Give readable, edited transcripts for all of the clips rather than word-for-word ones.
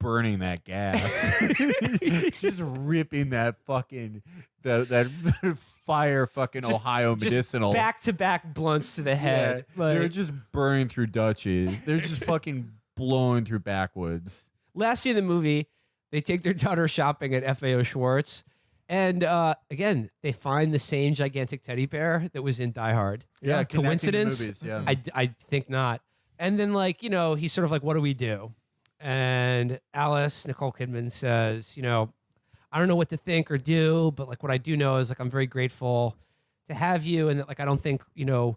burning that gas. Just ripping that fucking that fire fucking just, Ohio medicinal. Back to back blunts to the head. Yeah, like, they're just burning through Dutchies. They're just fucking blowing through backwoods. Last scene of the movie, they take their daughter shopping at FAO Schwartz. And again, they find the same gigantic teddy bear that was in Die Hard. Yeah, coincidence? Movies, yeah. I think not. And then, like, you know, he's sort of like, what do we do? And Alice, Nicole Kidman, says, you know, I don't know what to think or do, but like what I do know is like I'm very grateful to have you, and that like I don't think, you know,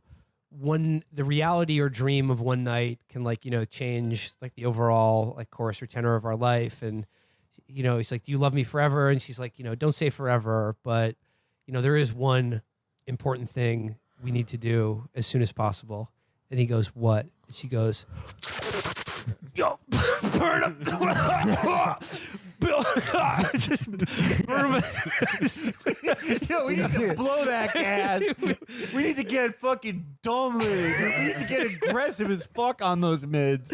the reality or dream of one night can like, you know, change like the overall like course or tenor of our life. And you know, he's like, do you love me forever? And she's like, you know, don't say forever, but you know, there is one important thing we need to do as soon as possible. And he goes, what? And she goes, yo, burn him. Just burn him. Yo, we need to blow that gas. We need to get fucking dumb. We need to get aggressive as fuck on those mids.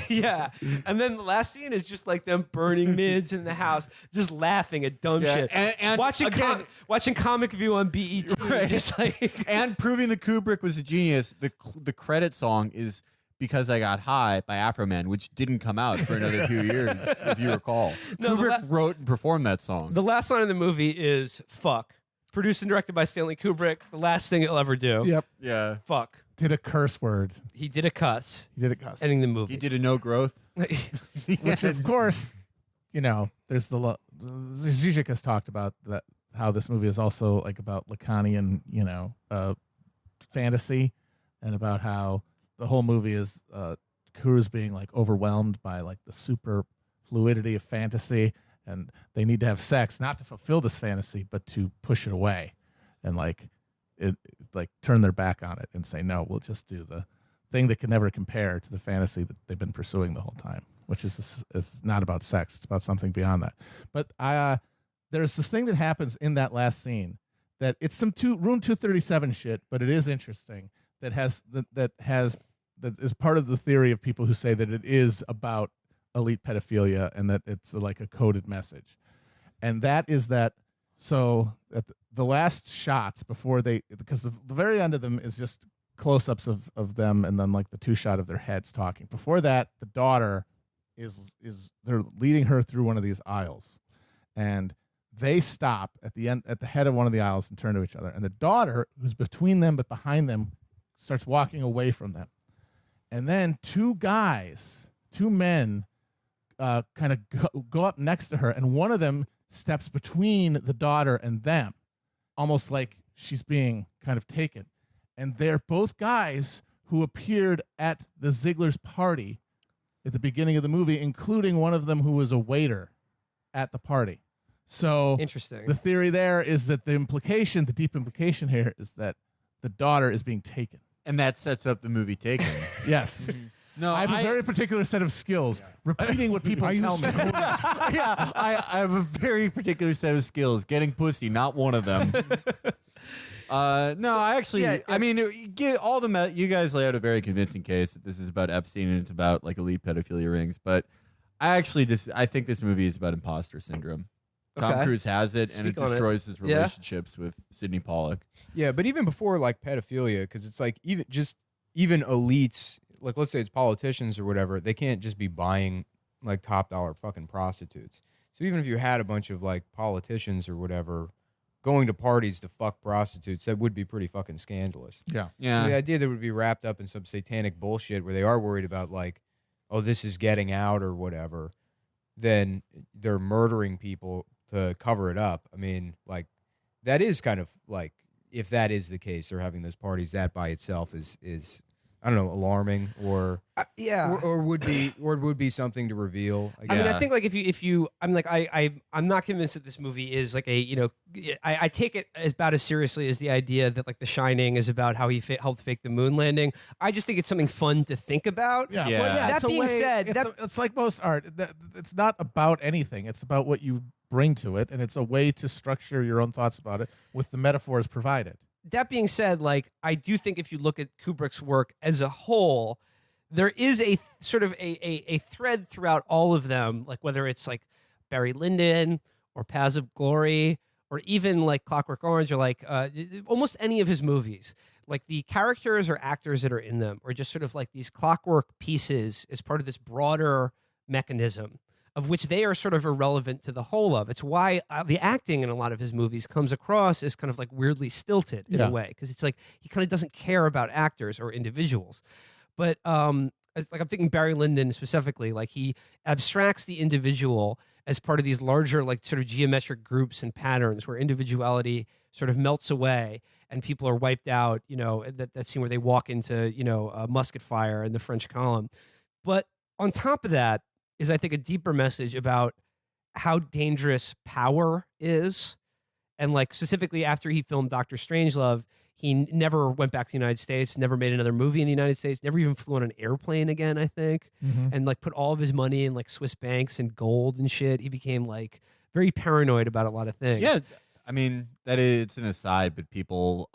Yeah. And then the last scene is just like them burning mids in the house, just laughing at dumb shit. And watching Comic View on BET. Right. Just like and proving that Kubrick was a genius, the credit song is Because I Got High by Afroman, which didn't come out for another few years, if you recall. No, Kubrick wrote and performed that song. The last line of the movie is fuck. Produced and directed by Stanley Kubrick. The last thing he'll ever do. Yep. Yeah. Fuck. Did a curse word. He did a cuss. Ending the movie. He did a no growth. Which, of course, you know, there's Zizek has talked about that, how this movie is also like about Lacanian, you know, fantasy, and about how the whole movie is Cruz being like overwhelmed by like the super fluidity of fantasy, and they need to have sex not to fulfill this fantasy but to push it away, and like turn their back on it and say, no, we'll just do the thing that can never compare to the fantasy that they've been pursuing the whole time, which is it's not about sex, it's about something beyond that. But there's this thing that happens in that last scene that it's some Room 237 shit, but it is interesting. That is part of the theory of people who say that it is about elite pedophilia and that it's like a coded message. And that is that, so at the last shots before because the very end of them is just close-ups of them and then like the two shot of their heads talking. Before that, the daughter they're leading her through one of these aisles, and they stop at the head of one of the aisles and turn to each other. And the daughter, who's between them but behind them, starts walking away from them. And then two men kind of go up next to her, and one of them steps between the daughter and them, almost like she's being kind of taken. And they're both guys who appeared at the Ziegler's party at the beginning of the movie, including one of them who was a waiter at the party. So interesting. The theory there is that the deep implication here is that the daughter is being taken. And that sets up the movie Taken. Yes. No, I have a very particular set of skills. Yeah. Repeating what people tell me. Yeah, I have a very particular set of skills. Getting pussy, not one of them. I mean, you guys lay out a very convincing case that this is about Epstein and it's about like elite pedophilia rings. But I think this movie is about imposter syndrome. Tom Cruise has it, and it destroys his relationships with Sidney Pollack. Yeah, but even before like pedophilia, because it's like even elites, like let's say it's politicians or whatever, they can't just be buying like top dollar fucking prostitutes. So even if you had a bunch of like politicians or whatever going to parties to fuck prostitutes, that would be pretty fucking scandalous. Yeah. So the idea that it would be wrapped up in some satanic bullshit where they are worried about like, oh, this is getting out or whatever, then they're murdering people to cover it up. I mean, like, that is kind of like, if that is the case, they're having those parties, that by itself is I don't know, alarming or or would be something to reveal. I mean, I think like if you I'm like I'm not convinced that this movie is like a, you know, I take it about as seriously as the idea that like The Shining is about how he helped fake the moon landing. I just think it's something fun to think about. Yeah. Yeah. Well, That being said, it's like most art. It's not about anything. It's about what you bring to it, and it's a way to structure your own thoughts about it with the metaphors provided. That being said, like, I do think if you look at Kubrick's work as a whole, there is a sort of a thread throughout all of them, like whether it's like Barry Lyndon or Paths of Glory or even like Clockwork Orange or like almost any of his movies. Like the characters or actors that are in them are just sort of like these clockwork pieces as part of this broader mechanism of which they are sort of irrelevant to the whole of. It's why the acting in a lot of his movies comes across as kind of like weirdly stilted in a way, because it's like he kind of doesn't care about actors or individuals. But like I'm thinking Barry Lyndon specifically, like he abstracts the individual as part of these larger like sort of geometric groups and patterns where individuality sort of melts away and people are wiped out, you know, that scene where they walk into, you know, a musket fire in the French column. But on top of that is, I think, a deeper message about how dangerous power is. And like specifically after he filmed Dr. Strangelove, he never went back to the United States, never made another movie in the United States, never even flew on an airplane again, I think, and like put all of his money in like Swiss banks and gold and shit. He became like very paranoid about a lot of things. Yeah, I mean, it's an aside, but people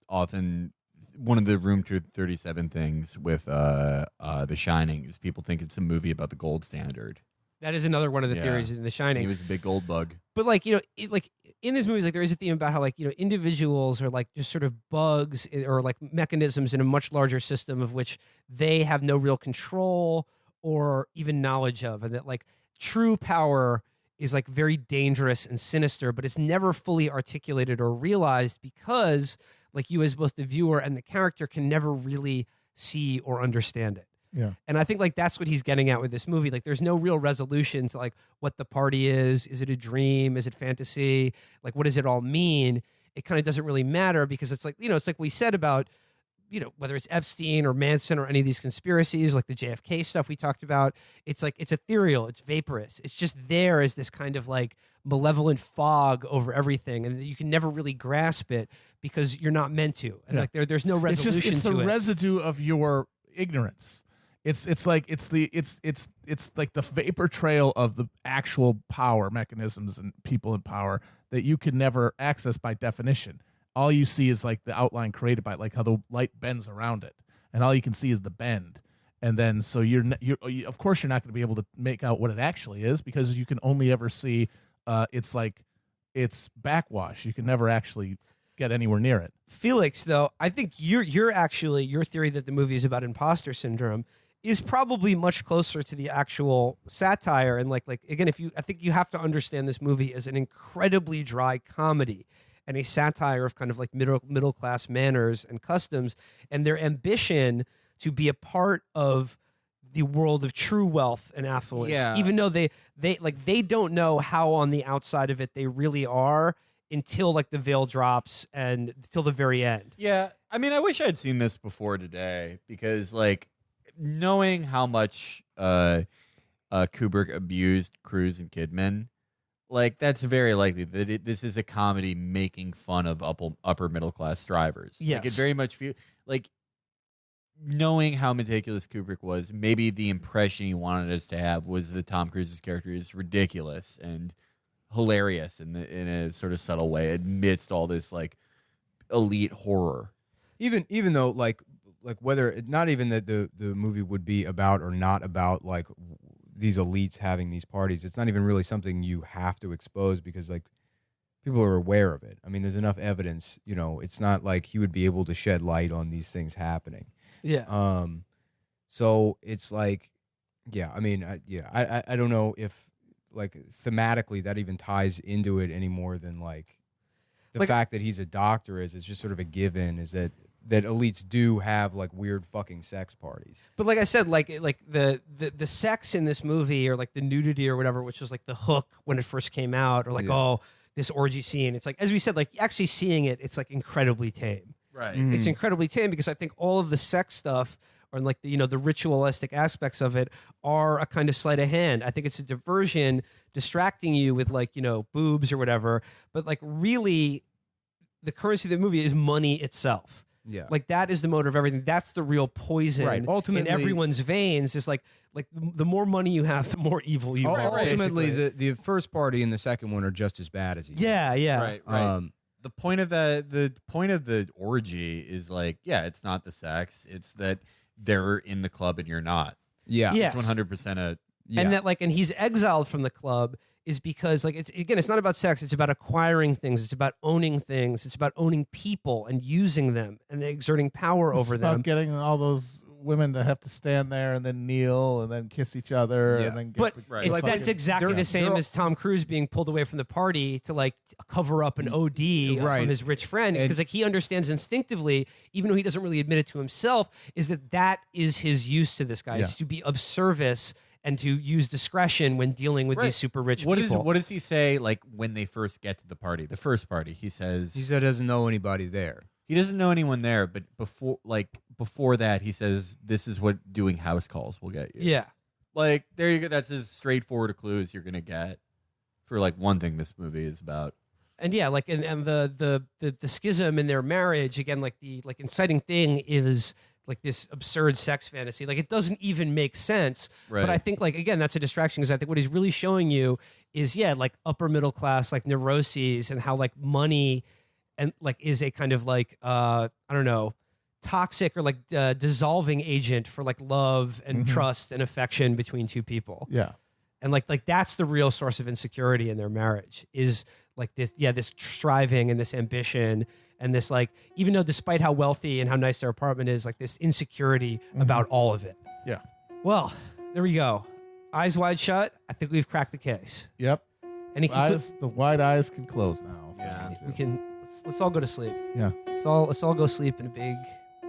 often, one of the Room 237 things with The Shining is people think it's a movie about the gold standard. That is another one of the theories in The Shining. He was a big gold bug. But like, you know, like in these movies, like there is a theme about how like, you know, individuals are like just sort of bugs or like mechanisms in a much larger system of which they have no real control or even knowledge of. And that like true power is like very dangerous and sinister, but it's never fully articulated or realized because like you as both the viewer and the character can never really see or understand it. Yeah. And I think like that's what he's getting at with this movie. Like there's no real resolution to like what the party is. Is it a dream? Is it fantasy? Like what does it all mean? It kind of doesn't really matter because it's like, you know, it's like we said about, you know, whether it's Epstein or Manson or any of these conspiracies, like the JFK stuff we talked about, it's like, it's ethereal, it's vaporous. It's just there as this kind of like malevolent fog over everything. And you can never really grasp it because you're not meant to. And like there's no resolution it's to the it. residue of your ignorance. It's like the vapor trail of the actual power mechanisms and people in power that you can never access by definition. All you see is like the outline created by like how the light bends around it, and all you can see is the bend. And then so you're of course you're not going to be able to make out what it actually is because you can only ever see it's backwash. You can never actually get anywhere near it. Felix, though, I think your theory that the movie is about imposter syndrome is probably much closer to the actual satire. And like again, I think you have to understand this movie as an incredibly dry comedy and a satire of kind of like middle class manners and customs and their ambition to be a part of the world of true wealth and affluence. Yeah. Even though they don't know how on the outside of it they really are until like the veil drops and till the very end. Yeah, I mean, I wish I'd seen this before today because, like, knowing how much Kubrick abused Cruise and Kidman, like, that's very likely that this is a comedy making fun of upper middle class drivers. Yes. Like, it very much feels like, knowing how meticulous Kubrick was, maybe the impression he wanted us to have was that Tom Cruise's character is ridiculous and hilarious in a sort of subtle way amidst all this like elite horror. Even though like whether not even that the movie would be about or not about like these elites having these parties, it's not even really something you have to expose because like people are aware of it. I mean, there's enough evidence, you know, it's not like he would be able to shed light on these things happening. Yeah. So it's like, yeah, I mean, I don't know if like thematically that even ties into it any more than like the fact that he's a doctor is. It's just sort of a given is that elites do have like weird fucking sex parties. But like I said, like the sex in this movie or like the nudity or whatever, which was like the hook when it first came out, or like this orgy scene. It's like, as we said, like actually seeing it, it's like incredibly tame. Right. Mm. It's incredibly tame because I think all of the sex stuff or like the, you know, the ritualistic aspects of it are a kind of sleight of hand. I think it's a diversion, distracting you with like, you know, boobs or whatever. But like really, the currency of the movie is money itself. Yeah. Like that is the motor of everything. That's the real poison Right. Ultimately, in everyone's veins. Is like the more money you have, the more evil you are. Ultimately, basically. the first party and the second one are just as bad as each. Yeah. Right. The point of the orgy is like, yeah, it's not the sex. It's that they're in the club and you're not. Yeah. Yes. It's 100% a And that and he's exiled from the club is because it's not about sex. It's about acquiring things. It's about owning things. It's about owning people and using them and exerting power over them. It's about getting all those women to have to stand there and then kneel and then kiss each other and then get That's exactly the same as Tom Cruise being pulled away from the party to cover up an OD from his rich friend, because he understands instinctively, even though he doesn't really admit it to himself, is that is his use to this guy, is to be of service and to use discretion when dealing with these super rich people. What does he say when they first get to the party? The first party, he says he doesn't know anybody there. He doesn't know anyone there, but before that, he says, this is what doing house calls will get you. Yeah. There you go. That's as straightforward a clue as you're going to get for, one thing this movie is about. And yeah, and the schism in their marriage, again, the inciting thing is this absurd sex fantasy. It doesn't even make sense. Right. But I think, again, that's a distraction, because I think what he's really showing you is, upper middle class, neuroses, and how, money and is a kind of I don't know, toxic or dissolving agent for love and trust and affection between two people. Yeah. And that's the real source of insecurity in their marriage, is this striving and this ambition and this even though despite how wealthy and how nice their apartment is, this insecurity about all of it. Yeah. Well, there we go. Eyes wide shut. I think we've cracked the case. Yep. Any the wide eyes can close now. Yeah. We can. Let's all go to sleep. Yeah. Let's all go sleep in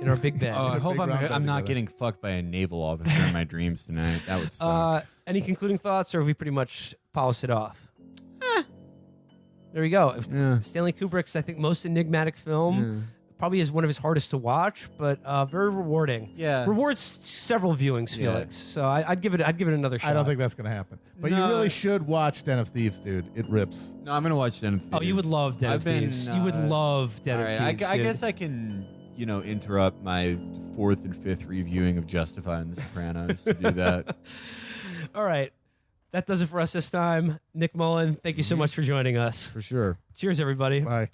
our big bed. I hope big round bed I'm not together. getting fucked by a naval officer in my dreams tonight. That would suck. Any concluding thoughts, or have we pretty much polished it off? There we go. Yeah. Stanley Kubrick's, I think, most enigmatic film. Probably is one of his hardest to watch, but very rewarding. Yeah. Rewards several viewings, Felix. So I'd give it another shot. I don't think that's going to happen. But you really should watch Den of Thieves, dude. It rips. No, I'm going to watch Den of Thieves. Oh, you would love Den of Thieves. You would love Den of Thieves. I guess I can, interrupt my 4th and 5th reviewing of Justified and The Sopranos to do that. All right. That does it for us this time. Nick Mullen, thank you so much for joining us. For sure. Cheers, everybody. Bye.